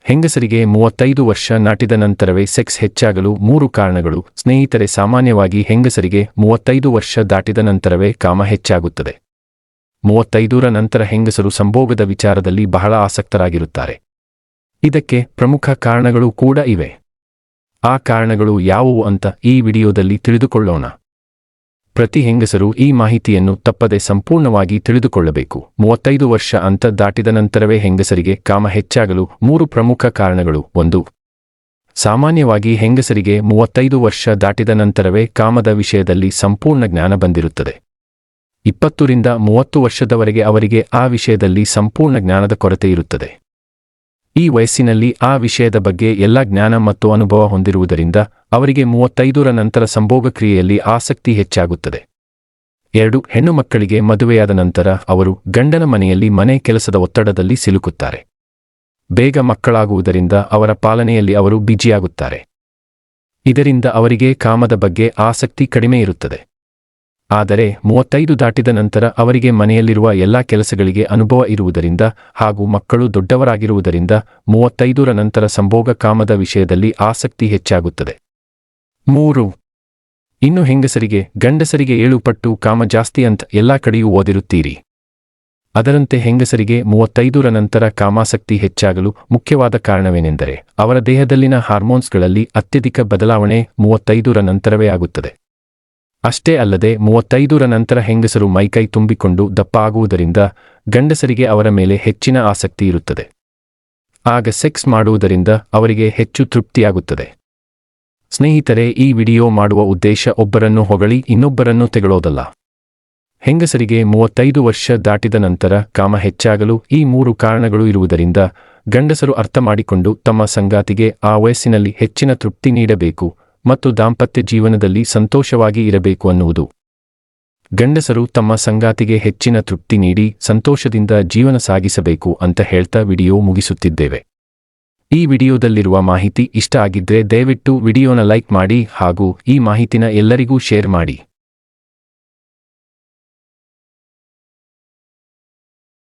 ಹೆಂಗಸರಿಗೆ 35 ವರ್ಷ ದಾಟಿದ ನಂತರವೇ ಸೆಕ್ಸ್ ಹೆಚ್ಚಾಗಲು 3 ಕಾರಣಗಳು. ಸ್ನೇಹಿತರೆ, ಸಾಮಾನ್ಯವಾಗಿ ಹೆಂಗಸರಿಗೆ 35 ವರ್ಷ ದಾಟಿದ ನಂತರವೇ ಕಾಮ ಹೆಚ್ಚಾಗುತ್ತದೆ. 35ರ ನಂತರ ಹೆಂಗಸರು ಸಂಭೋಗದ ವಿಚಾರದಲ್ಲಿ ಬಹಳ ಆಸಕ್ತರಾಗಿರುತ್ತಾರೆ. ಇದಕ್ಕೆ ಪ್ರಮುಖ ಕಾರಣಗಳು ಕೂಡ ಇವೆ. ಆ ಕಾರಣಗಳು ಯಾವುವು ಅಂತ ಈ ವಿಡಿಯೋದಲ್ಲಿ ತಿಳಿದುಕೊಳ್ಳೋಣ. ಪ್ರತಿ ಹೆಂಗಸರು ಈ ಮಾಹಿತಿಯನ್ನು ತಪ್ಪದೆ ಸಂಪೂರ್ಣವಾಗಿ ತಿಳಿದುಕೊಳ್ಳಬೇಕು. 35 ವರ್ಷ ಅಂತ ದಾಟಿದ ನಂತರವೇ ಹೆಂಗಸರಿಗೆ ಕಾಮ ಹೆಚ್ಚಾಗಲು 3 ಪ್ರಮುಖ ಕಾರಣಗಳು. 1. ಸಾಮಾನ್ಯವಾಗಿ ಹೆಂಗಸರಿಗೆ 35 ವರ್ಷ ದಾಟಿದ ನಂತರವೇ ಕಾಮದ ವಿಷಯದಲ್ಲಿ ಸಂಪೂರ್ಣ ಜ್ಞಾನ ಬಂದಿರುತ್ತದೆ. 20 ರಿಂದ 30 ವರ್ಷದವರೆಗೆ ಅವರಿಗೆ ಆ ವಿಷಯದಲ್ಲಿ ಸಂಪೂರ್ಣ ಜ್ಞಾನದ ಕೊರತೆ ಇರುತ್ತದೆ. ಈ ವಯಸ್ಸಿನಲ್ಲಿ ಆ ವಿಷಯದ ಬಗ್ಗೆ ಎಲ್ಲ ಜ್ಞಾನ ಮತ್ತು ಅನುಭವ ಹೊಂದಿರುವುದರಿಂದ ಅವರಿಗೆ 35ರ ನಂತರ ಸಂಭೋಗ ಕ್ರಿಯೆಯಲ್ಲಿ ಆಸಕ್ತಿ ಹೆಚ್ಚಾಗುತ್ತದೆ. 2. ಹೆಣ್ಣು ಮಕ್ಕಳಿಗೆ ಮದುವೆಯಾದ ನಂತರ ಅವರು ಗಂಡನ ಮನೆಯಲ್ಲಿ ಮನೆ ಕೆಲಸದ ಒತ್ತಡದಲ್ಲಿ ಸಿಲುಕುತ್ತಾರೆ. ಬೇಗ ಮಕ್ಕಳಾಗುವುದರಿಂದ ಅವರ ಪಾಲನೆಯಲ್ಲಿ ಅವರು ಬಿಜಿಯಾಗುತ್ತಾರೆ. ಇದರಿಂದ ಅವರಿಗೆ ಕಾಮದ ಬಗ್ಗೆ ಆಸಕ್ತಿ ಕಡಿಮೆ ಇರುತ್ತದೆ. ಆದರೆ 35 ದಾಟಿದ ನಂತರ ಅವರಿಗೆ ಮನೆಯಲ್ಲಿರುವ ಎಲ್ಲಾ ಕೆಲಸಗಳಿಗೆ ಅನುಭವ ಇರುವುದರಿಂದ ಹಾಗೂ ಮಕ್ಕಳು ದೊಡ್ಡವರಾಗಿರುವುದರಿಂದ 35ರ ನಂತರ ಸಂಭೋಗ ಕಾಮದ ವಿಷಯದಲ್ಲಿ ಆಸಕ್ತಿ ಹೆಚ್ಚಾಗುತ್ತದೆ. 3. ಇನ್ನು ಹೆಂಗಸರಿಗೆ ಗಂಡಸರಿಗೆ 7 ಪಟ್ಟು ಕಾಮ ಜಾಸ್ತಿ ಅಂತ ಎಲ್ಲಾ ಕಡೆಯೂ ಓದಿರುತ್ತೀರಿ. ಅದರಂತೆ ಹೆಂಗಸರಿಗೆ 35ರ ನಂತರ ಕಾಮಾಸಕ್ತಿ ಹೆಚ್ಚಾಗಲು ಮುಖ್ಯವಾದ ಕಾರಣವೇನೆಂದರೆ ಅವರ ದೇಹದಲ್ಲಿನ ಹಾರ್ಮೋನ್ಸ್ಗಳಲ್ಲಿ ಅತ್ಯಧಿಕ ಬದಲಾವಣೆ 35ರ ನಂತರವೇ ಆಗುತ್ತದೆ. ಅಷ್ಟೇ ಅಲ್ಲದೆ 35ರ ನಂತರ ಹೆಂಗಸರು ಮೈಕೈ ತುಂಬಿಕೊಂಡು ದಪ್ಪ ಆಗುವುದರಿಂದ ಗಂಡಸರಿಗೆ ಅವರ ಮೇಲೆ ಹೆಚ್ಚಿನ ಆಸಕ್ತಿ ಇರುತ್ತದೆ. ಆಗ ಸೆಕ್ಸ್ ಮಾಡುವುದರಿಂದ ಅವರಿಗೆ ಹೆಚ್ಚು ತೃಪ್ತಿಯಾಗುತ್ತದೆ. ಸ್ನೇಹಿತರೆ, ಈ ವಿಡಿಯೋ ಮಾಡುವ ಉದ್ದೇಶ ಒಬ್ಬರನ್ನು ಹೊಗಳಿ ಇನ್ನೊಬ್ಬರನ್ನು ತೆಗಳೋದಲ್ಲ. ಹೆಂಗಸರಿಗೆ 35 ವರ್ಷ ದಾಟಿದ ನಂತರ ಕಾಮ ಹೆಚ್ಚಾಗಲು ಈ 3 ಕಾರಣಗಳು ಇರುವುದರಿಂದ ಗಂಡಸರು ಅರ್ಥ ಮಾಡಿಕೊಂಡು ತಮ್ಮ ಸಂಗಾತಿಗೆ ಆ ವಯಸ್ಸಿನಲ್ಲಿ ಹೆಚ್ಚಿನ ತೃಪ್ತಿ ನೀಡಬೇಕು ಮತ್ತು ದಾಂಪತ್ಯ ಜೀವನದಲ್ಲಿ ಸಂತೋಷವಾಗಿ ಇರಬೇಕು ಅನ್ನುವುದು. ಗಂಡಸರು ತಮ್ಮ ಸಂಗಾತಿಗೆ ಹೆಚ್ಚಿನ ತೃಪ್ತಿ ನೀಡಿ ಸಂತೋಷದಿಂದ ಜೀವನ ಸಾಗಿಸಬೇಕು ಅಂತ ಹೇಳ್ತಾ ವಿಡಿಯೋ ಮುಗಿಸುತ್ತಿದ್ದೇವೆ. ಈ ವಿಡಿಯೋದಲ್ಲಿರುವ ಮಾಹಿತಿ ಇಷ್ಟ ಆಗಿದ್ರೆ ದಯವಿಟ್ಟು ವಿಡಿಯೋನ ಲೈಕ್ ಮಾಡಿ ಹಾಗೂ ಈ ಮಾಹಿತಿನ ಎಲ್ಲರಿಗೂ ಶೇರ್ ಮಾಡಿ.